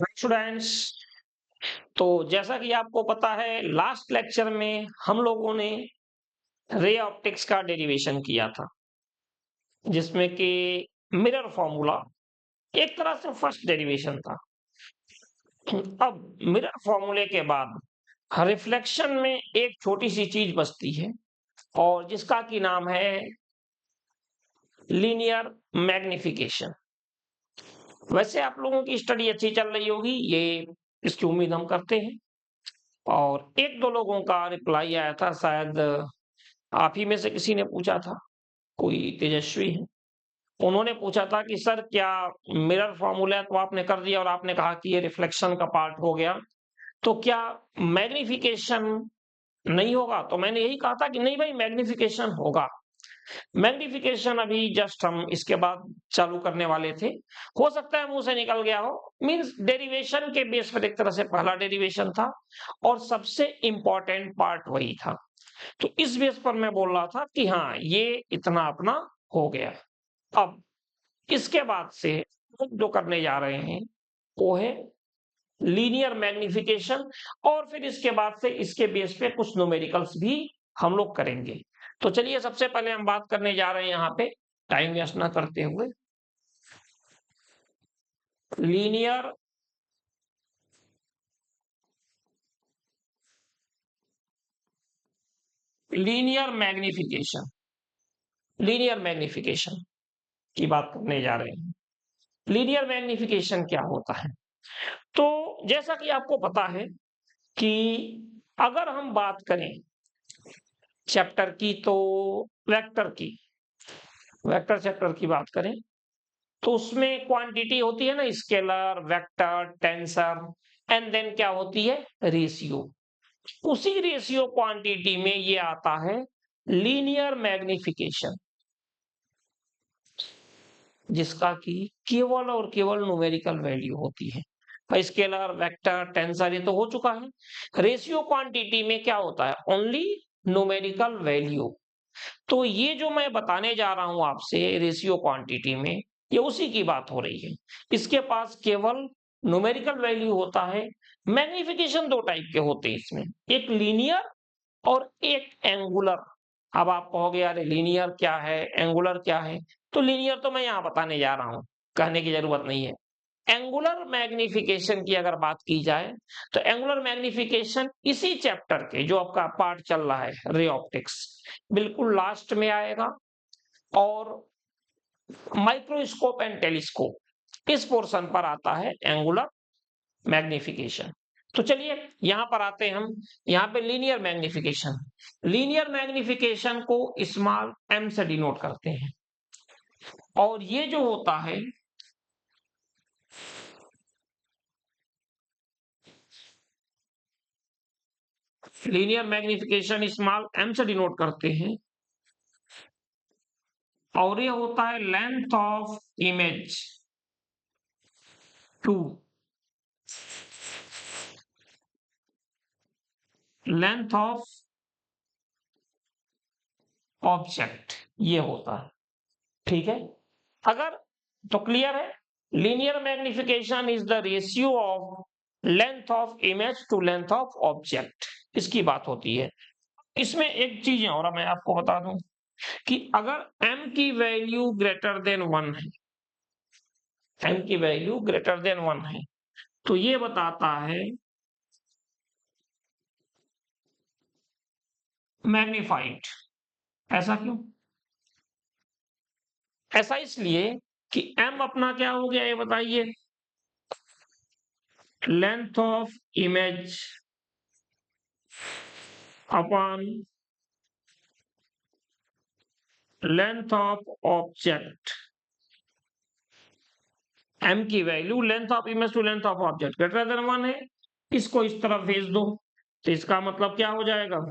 Students, तो जैसा कि आपको पता है लास्ट लेक्चर में हम लोगों ने रे ऑप्टिक्स का डेरिवेशन किया था, जिसमें कि मिरर फॉर्मूला एक तरह से फर्स्ट डेरिवेशन था। अब मिरर फॉर्मूले के बाद रिफ्लेक्शन में एक छोटी सी चीज बचती है और जिसका की नाम है लीनियर मैग्निफिकेशन। वैसे आप लोगों की स्टडी अच्छी चल रही होगी, ये इसकी उम्मीद हम करते हैं। और एक दो लोगों का रिप्लाई आया था, शायद आप ही में से किसी ने पूछा था, कोई तेजस्वी है, उन्होंने पूछा था कि सर क्या मिरर फॉर्मूला तो आपने कर दिया और आपने कहा कि ये रिफ्लेक्शन का पार्ट हो गया, तो क्या मैग्निफिकेशन नहीं होगा? तो मैंने यही कहा था कि नहीं भाई, मैग्निफिकेशन होगा। मैग्निफिकेशन अभी जस्ट हम इसके बाद चालू करने वाले थे, हो सकता है मुंह से निकल गया हो। मींस डेरिवेशन के बेस पर एक तरह से पहला डेरिवेशन था और सबसे इंपॉर्टेंट पार्ट वही था। तो इस बेस पर मैं बोल रहा था कि हाँ, ये इतना अपना हो गया। अब इसके बाद से हम जो करने जा रहे हैं वो है लीनियर मैग्निफिकेशन, और फिर इसके बाद से इसके बेस पे कुछ न्यूमेरिकल्स भी हम लोग करेंगे। तो चलिए सबसे पहले हम बात करने जा रहे हैं यहाँ पे, टाइम वेस्ट ना करते हुए, linear linear magnification. Linear magnification की बात करने जा रहे हैं। लीनियर मैग्निफिकेशन क्या होता है? तो जैसा कि आपको पता है कि अगर हम बात करें चैप्टर की, तो वेक्टर की, वेक्टर चैप्टर की बात करें तो उसमें क्वांटिटी होती है ना, scalar, vector, tensor, and then क्या होती है? रेशियो। उसी रेशियो क्वांटिटी में ये आता है लीनियर मैग्निफिकेशन, जिसका कि केवल और केवल न्यूमेरिकल वैल्यू होती है। स्केलर, वेक्टर, टेंसर ये तो हो चुका है। रेशियो क्वांटिटी में क्या होता है? Only numerical value. तो ये जो मैं बताने जा रहा हूं आपसे रेशियो क्वांटिटी में, ये उसी की बात हो रही है। इसके पास केवल न्यूमेरिकल वैल्यू होता है। मैग्निफिकेशन दो टाइप के होते हैं इसमें, एक लीनियर और एक एंगुलर। अब आप कहोगे यार लीनियर क्या है, एंगुलर क्या है? तो लीनियर तो मैं यहां बताने जा रहा हूं, कहने की जरूरत नहीं है। एंगुलर मैग्निफिकेशन की अगर बात की जाए तो एंगुलर मैग्निफिकेशन इसी चैप्टर के जो आपका पार्ट चल रहा है रे ऑप्टिक्स, बिल्कुल लास्ट में आएगा। और माइक्रोस्कोप एंड टेलीस्कोप इस पोर्शन पर आता है एंगुलर मैग्निफिकेशन। तो चलिए यहां पर आते हैं हम, यहां पे लीनियर मैग्निफिकेशन। लीनियर मैग्निफिकेशन को स्मॉल एम से डिनोट करते हैं, और ये जो होता है लीनियर मैग्निफिकेशन स्मॉल एम से डिनोट करते हैं, और ये होता है length of image to length of object, ये होता है। ठीक है, अगर तो क्लियर है, linear magnification is the ratio of length of image to length of object, इसकी बात होती है। इसमें एक चीज और मैं आपको बता दूं कि अगर m की वैल्यू ग्रेटर देन 1 है, m की वैल्यू ग्रेटर देन 1 है, तो ये बताता है मैग्निफाइड। ऐसा क्यों? ऐसा इसलिए कि m अपना क्या हो गया, ये बताइए, length of image upon length of object. m की value length of image to length of object greater than 1 है, इसको इस तरफ भेज दो, तो इसका मतलब क्या हो जाएगा?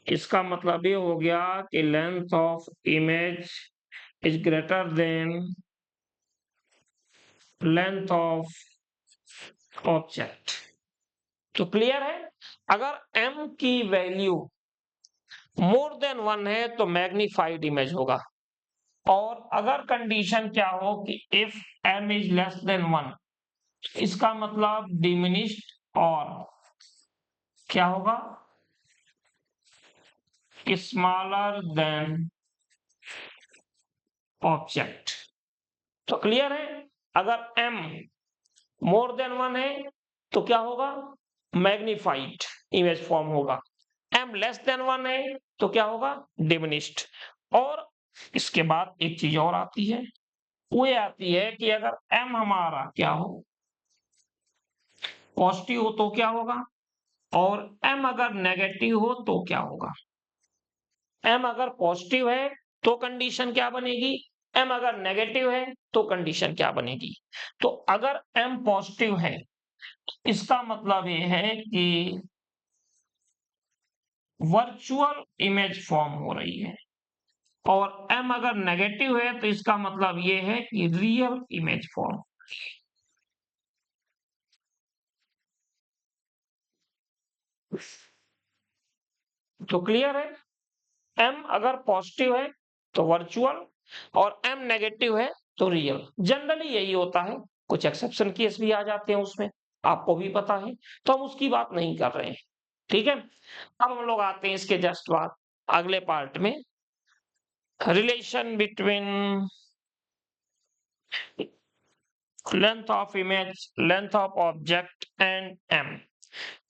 इसका मतलब ये हो गया कि length of image is greater than length of object. तो क्लियर है, अगर m की वैल्यू मोर देन 1 है तो मैग्निफाइड इमेज होगा, और अगर कंडीशन क्या हो कि if m is less than 1, इसका मतलब डिमिनिश्ड और क्या होगा, स्मॉलर देन ऑब्जेक्ट। तो क्लियर है, अगर m मोर देन 1 है तो क्या होगा, मैग्निफाइड इमेज फॉर्म होगा, m लेस देन 1 है तो क्या होगा, डिमिनिश्ड। और इसके बाद एक चीज और आती है, वो ये आती है कि अगर m हमारा क्या हो, पॉजिटिव हो तो क्या होगा, और m अगर नेगेटिव हो तो क्या होगा। m अगर पॉजिटिव है तो कंडीशन क्या बनेगी, m अगर नेगेटिव है तो कंडीशन क्या बनेगी। तो अगर m पॉजिटिव है इसका मतलब ये है कि वर्चुअल इमेज फॉर्म हो रही है, और m अगर नेगेटिव है तो इसका मतलब ये है कि रियल इमेज फॉर्म। तो क्लियर है, m अगर पॉजिटिव है तो वर्चुअल, और m नेगेटिव है तो रियल। जनरली यही होता है, कुछ एक्सेप्शन केस भी आ जाते हैं उसमें, आपको भी पता है, तो हम उसकी बात नहीं कर रहे हैं। ठीक है, अब हम लोग आते हैं इसके जस्ट बाद अगले पार्ट में, relation between length of image, length of object and m,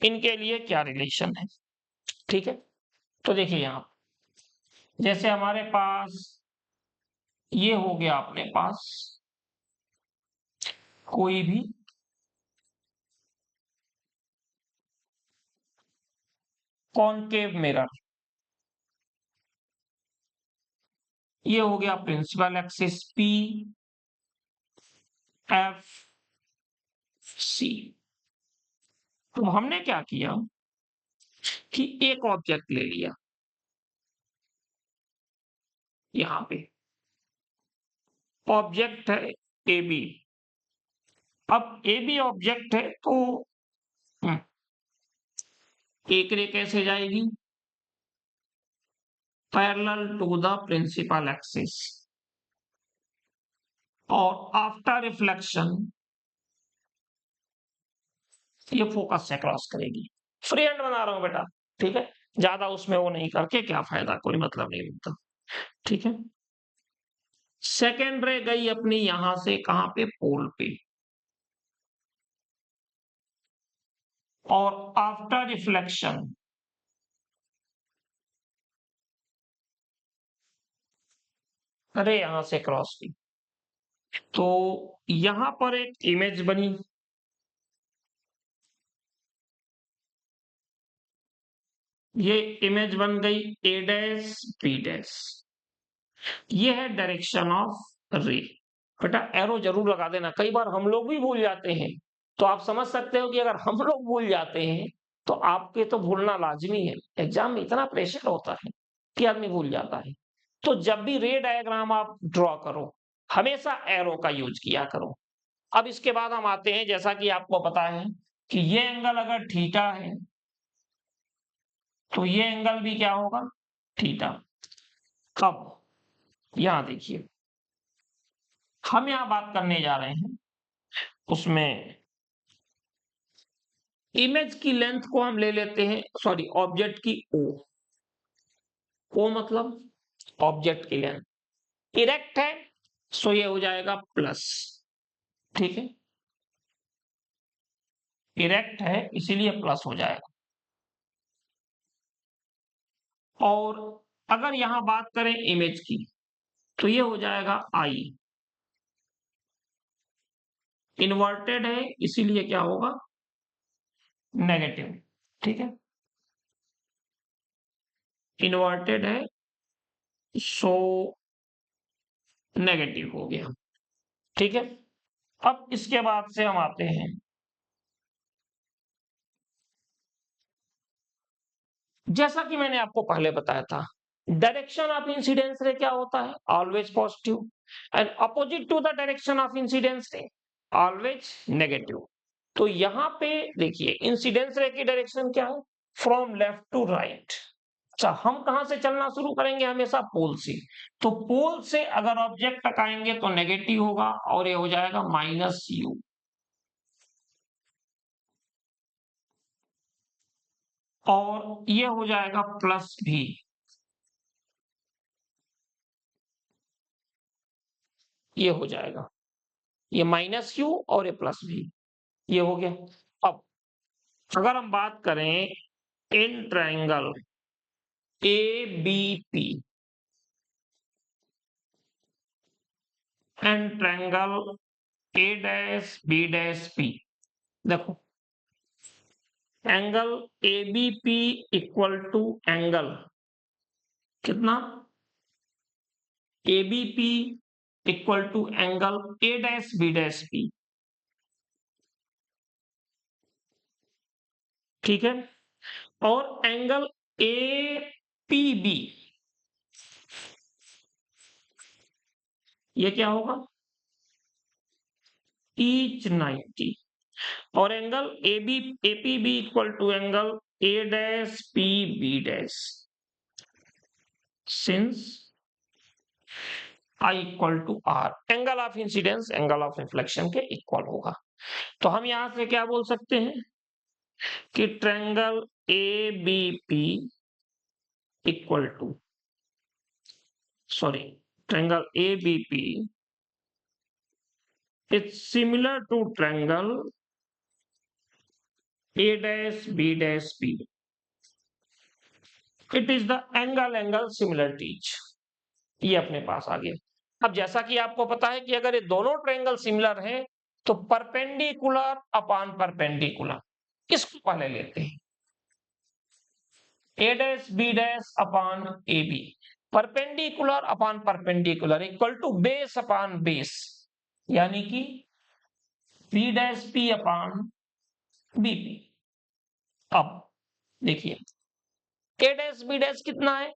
इनके लिए क्या रिलेशन है। ठीक है, तो देखिए यहां जैसे हमारे पास ये हो गया, अपने पास कोई भी कॉनकेव मिरर, ये हो गया principal axis P F C। तो हमने क्या किया कि एक ऑब्जेक्ट ले लिया यहां पे, ऑब्जेक्ट है AB। अब AB ऑब्जेक्ट है तो एक रे कैसे जाएगी, parallel to the principal axis, और आफ्टर रिफ्लेक्शन ये फोकस से क्रॉस करेगी। फ्री हैंड बना रहा हूं बेटा, ठीक है, ज्यादा उसमें वो नहीं करके क्या फायदा, कोई मतलब नहीं बनता। ठीक है, सेकेंड रे गई अपनी यहां से कहां पे, पोल पे, और आफ्टर रिफ्लेक्शन रे यहां से क्रॉस की, तो यहां पर एक इमेज बनी, ये इमेज बन गई ए डैश बी डैश, ये है डायरेक्शन ऑफ रे। बेटा एरो जरूर लगा देना, कई बार हम लोग भी भूल जाते हैं, तो आप समझ सकते हो कि अगर हम लोग भूल जाते हैं तो आपके तो भूलना लाजमी है, एग्जाम में इतना प्रेशर होता है कि आदमी भूल जाता है। तो जब भी रे डायग्राम आप ड्रॉ करो हमेशा एरो का यूज किया करो। अब इसके बाद हम आते हैं, जैसा कि आपको पता है कि ये एंगल अगर थीटा है तो ये एंगल भी क्या होगा, थीटा। अब यहां देखिए, हम यहां बात करने जा रहे हैं उसमें इमेज की लेंथ को हम ले लेते हैं, सॉरी ऑब्जेक्ट की ओ मतलब ऑब्जेक्ट की लेंथ, इरेक्ट है सो ये हो जाएगा प्लस। ठीक है, इरेक्ट है इसीलिए प्लस हो जाएगा। और अगर यहां बात करें इमेज की तो ये हो जाएगा आई, इन्वर्टेड है इसीलिए क्या होगा, नेगेटिव। ठीक है, इन्वर्टेड है सो नेगेटिव हो गया। ठीक है, अब इसके बाद से हम आते हैं, जैसा कि मैंने आपको पहले बताया था, डायरेक्शन ऑफ इंसिडेंस रे क्या होता है, always positive, and opposite to the direction of incidence ray always negative. तो यहां पे देखिए इंसिडेंस रे की डायरेक्शन क्या है, फ्रॉम लेफ्ट टू राइट। अच्छा, हम कहां से चलना शुरू करेंगे, हमेशा पोल से। तो पोल से अगर ऑब्जेक्ट टकराएंगे तो नेगेटिव होगा और ये हो जाएगा माइनस यू। और ये हो जाएगा प्लस भी, ये हो जाएगा, ये माइनस क्यू और ये प्लस भी, ये हो गया। अब अगर हम बात करें in triangle A B P and triangle A dash B dash P, देखो angle A B P equal to angle कितना, A B P equal to angle A dash B dash P, ठीक है। और एंगल ए P B, ये क्या होगा, each 90, और angle A B A P B equal to angle A dash P B dash, since I equal to R, angle of incidence angle of reflection के equal होगा। तो हम यहां से क्या बोल सकते हैं कि triangle A B P equal to, sorry, triangle A B P is similar to triangle A dash B dash P, it is the angle angle similarities, ये अपने पास आ गया। अब जैसा कि आपको पता है कि अगर ये दोनों ट्रायंगल सिमिलर हैं तो परपेंडिकुलर अपॉन परपेंडिकुलर, इसको पहले लेते हैं, A dash B dash upon A B, perpendicular upon perpendicular equal to base upon base, यानी कि B dash P upon B P. अब देखिए ए डैश बी डैश कितना है,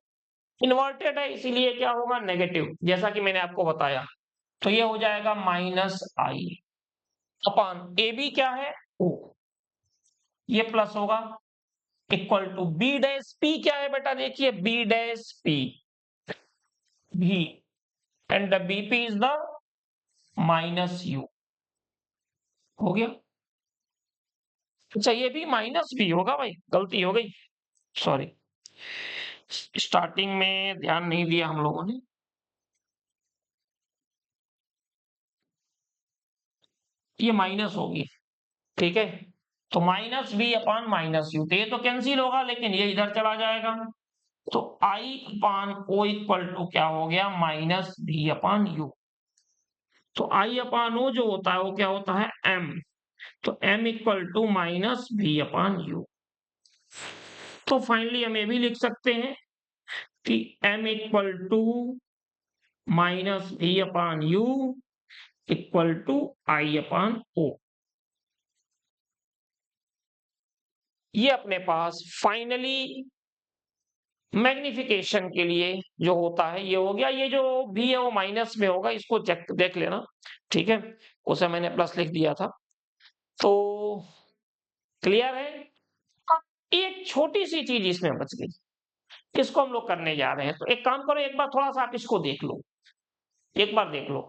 इन्वर्टेड है, इसीलिए क्या होगा, नेगेटिव, जैसा कि मैंने आपको बताया। तो ये हो जाएगा minus I upon A B क्या है, ओ, ये प्लस होगा, equal to B dash P क्या है बेटा, देखिए बी डैश पी भी, and the BP is the minus U, हो गया। अच्छा ये भी माइनस भी होगा भाई, गलती हो गई, सॉरी, स्टार्टिंग में ध्यान नहीं दिया हम लोगों ने, ये माइनस होगी, ठीक है। तो minus B upon minus U, तो ये तो कैंसिल होगा लेकिन ये इधर चला जाएगा, तो आई अपॉन ओ इक्वल टू क्या हो गया, माइनस बी अपॉन यू। तो आई अपॉन ओ जो होता है वो क्या होता है, एम, तो M equal to minus B upon U. तो फाइनली हम ये भी लिख सकते हैं कि M equal to minus B upon U equal to I upon O. ये अपने पास फाइनली मैग्निफिकेशन के लिए जो होता है ये हो गया, ये जो भी है वो माइनस में होगा, इसको चेक देख लेना, ठीक है, उसे मैंने प्लस लिख दिया था। तो क्लियर है। अब एक छोटी सी चीज इसमें बच गई, इसको हम लोग करने जा रहे हैं। तो एक काम करो, एक बार थोड़ा सा आप इसको देख लो, एक बार देख लो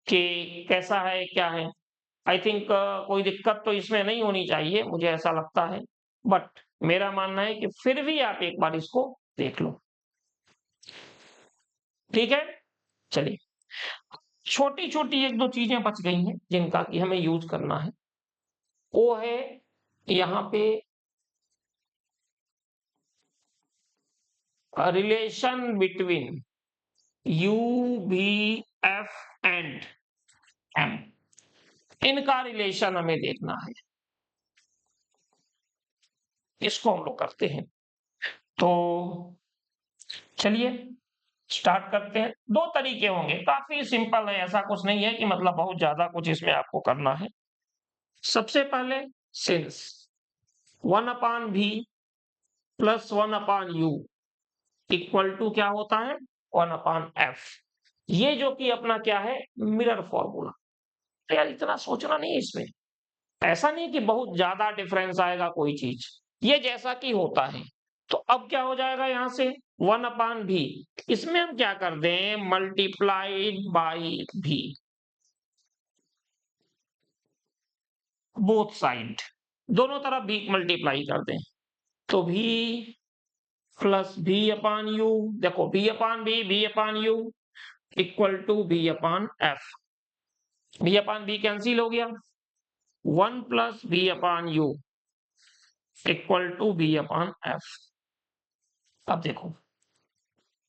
कि कैसा है क्या है। आई थिंक कोई दिक्कत तो इसमें नहीं होनी चाहिए, मुझे ऐसा लगता है, बट मेरा मानना है कि फिर भी आप एक बार इसको देख लो, ठीक है। चलिए, छोटी छोटी एक दो चीजें बच गई हैं जिनका कि हमें यूज करना है, वो है यहाँ पे relation between U V F and M, इनका रिलेशन हमें देखना है, इसको हम लोग करते हैं। तो चलिए स्टार्ट करते हैं। दो तरीके होंगे, काफी सिंपल है, ऐसा कुछ नहीं है कि मतलब बहुत ज्यादा कुछ इसमें आपको करना है। सबसे पहले since 1 upon V plus 1 upon U equal to क्या होता है, 1 अपॉन एफ, ये जो कि अपना क्या है, मिरर फॉर्मूला। तो यार इतना सोचना नहीं है इसमें, ऐसा नहीं कि बहुत ज्यादा डिफरेंस आएगा कोई चीज, ये जैसा कि होता है। तो अब क्या हो जाएगा यहां से 1 अपॉन भी, इसमें हम क्या कर दें, multiplied by V, both side, दोनों तरफ भी मल्टीप्लाई कर दें, तो v plus v upon u, देखो v upon u equal to v upon f। v upon v cancel हो गया, 1 plus v upon u equal to v upon f। अब देखो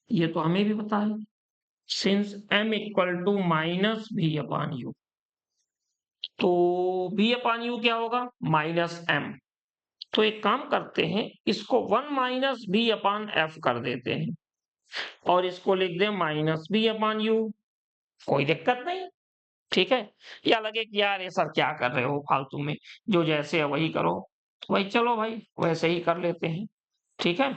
ये तो हमें भी पता है, since m equal to minus v upon u, तो v अपान u क्या होगा, माइनस m। तो एक काम करते हैं, इसको 1 माइनस v अपान f कर देते हैं और इसको लिख दें माइनस v अपान u। कोई दिक्कत नहीं, ठीक है। या लगे कि यार ये सर क्या कर रहे हो फालतू में, जो जैसे है वही करो, वही चलो भाई वैसे ही कर लेते हैं, ठीक है।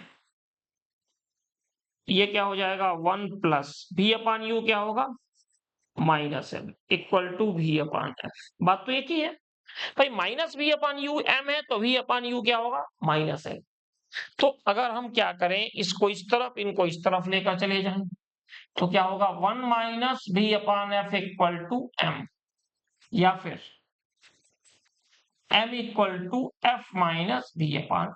ये क्या हो जाएगा, 1 प्लस v अपान यू क्या होगा, minus M equal to v upon F. बात तो एक ही है भाई, minus v upon U M है तो v अपान यू क्या होगा, माइनस एम। तो अगर हम क्या करें, इसको इस तरफ इनको इस तरफ लेकर चले जाएं तो क्या होगा, 1 minus v upon F equal to M, या फिर m equal to F minus v upon.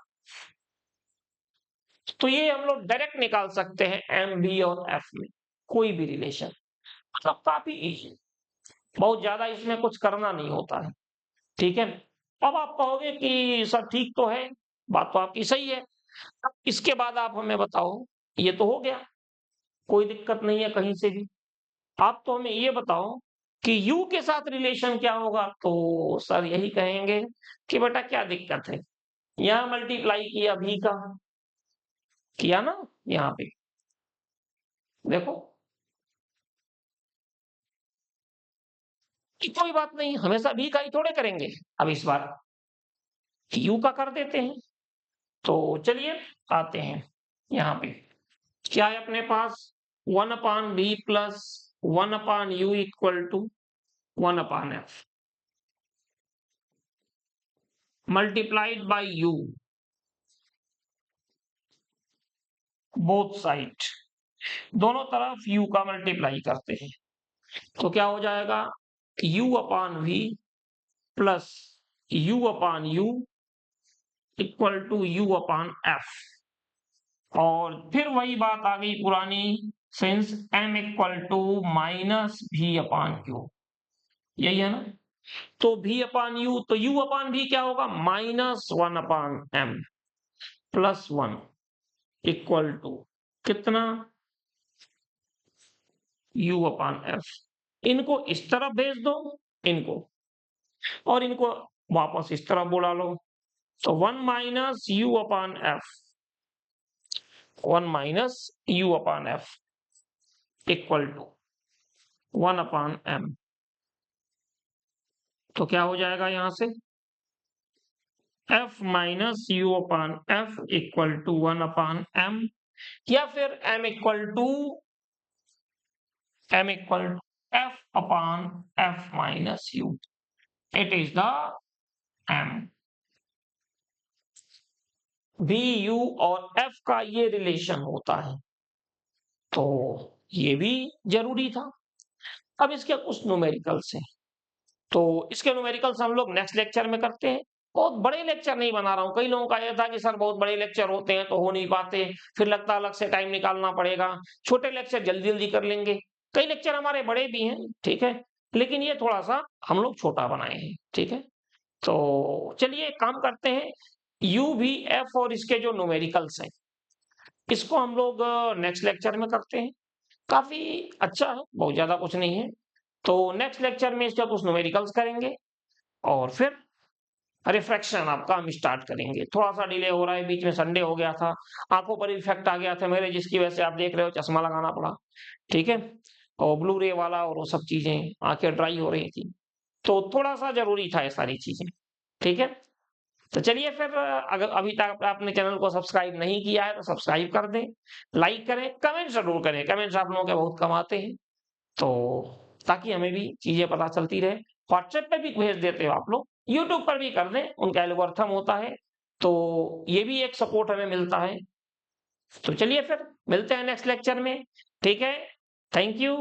तो ये हम लोग डायरेक्ट निकाल सकते हैं एम v और f में कोई भी रिलेशन, मतलब काफी इजी, बहुत ज्यादा इसमें कुछ करना नहीं होता है, ठीक है। अब आप कहोगे कि सर ठीक तो है, बात तो आपकी सही है। अब इसके बाद आप हमें बताओ, ये तो हो गया, कोई दिक्कत नहीं है कहीं से भी। आप तो हमें ये बताओ कि u के साथ रिलेशन क्या होगा, तो सर यही कहेंगे कि बेटा क्या दिक्कत है, यहां मल्टीप्लाई किया v का, किया ना यहाँ पे, देखो कि कोई बात नहीं, हमेशा v का ही थोड़े करेंगे, अब इस बार u का कर देते हैं। तो चलिए आते हैं यहाँ पे, क्या है अपने पास, 1 upon B plus 1 upon U equal to 1 upon F multiplied by U both side, दोनों तरफ u का मल्टीप्लाई करते हैं तो क्या हो जाएगा, u upon v plus u upon U equal to u upon F. और फिर वही बात आ गई पुरानी, since m equal to minus v upon Q, यही है ना। तो v अपान यू, तो u अपान v क्या होगा, minus 1 upon m plus 1 equal to कितना, u अपान f। इनको इस तरफ भेज दो, इनको, और इनको वापस इस तरफ बुला लो, तो 1 minus u upon F, 1 minus u upon F equal to 1 upon m। तो क्या हो जाएगा यहां से, f minus U upon F equal to 1 upon m, या फिर m equal to f upon f minus u, it is the m। v u और f का ये रिलेशन होता है, तो ये भी जरूरी था। अब इसके कुछ न्यूमेरिकल्स हैं, तो इसके न्यूमेरिकल्स हम लोग नेक्स्ट लेक्चर में करते हैं। बहुत बड़े लेक्चर नहीं बना रहा हूं, कई लोगों का यह था कि सर बहुत बड़े लेक्चर होते हैं तो हो नहीं पाते, फिर लगता अलग से टाइम निकालना पड़ेगा, छोटे लेक्चर जल्दी जल्दी कर लेंगे। कई लेक्चर हमारे बड़े भी हैं, ठीक है, लेकिन ये थोड़ा सा हम लोग छोटा बनाए हैं, ठीक है। तो चलिए एक काम करते हैं, यू वी एफ और इसके जो न्यूमेरिकल्स हैं इसको हम लोग नेक्स्ट लेक्चर में करते हैं। काफी अच्छा है, बहुत ज्यादा कुछ नहीं है। तो नेक्स्ट लेक्चर में इसका कुछ न्यूमेरिकल्स करेंगे और फिर रिफ्रैक्शन आपका हम स्टार्ट करेंगे। थोड़ा सा डिले हो रहा है, बीच में संडे हो गया था, आंखों पर इफेक्ट आ गया था मेरे, जिसकी वजह से आप देख रहे हो चश्मा लगाना पड़ा, ठीक है, और ब्लू रे वाला और वो सब चीजें, आंखें ड्राई हो रही थी, तो थोड़ा सा जरूरी था ये सारी चीजें, ठीक है। तो चलिए फिर, अगर अभी तक आपने चैनल को सब्सक्राइब नहीं किया है तो सब्सक्राइब कर दें, लाइक करें, कमेंट जरूर करें, कमेंट्स आप लोगों के बहुत कम आते हैं, तो ताकि हमें भी चीजें पता चलती रहे। व्हाट्सएप पे भी भेज देते हो आप लोग, यूट्यूब पर भी कर दें, उनका एल्गोरिथम होता है, तो ये भी एक सपोर्ट हमें मिलता है। तो चलिए फिर मिलते हैं नेक्स्ट लेक्चर में, ठीक है, थैंक यू।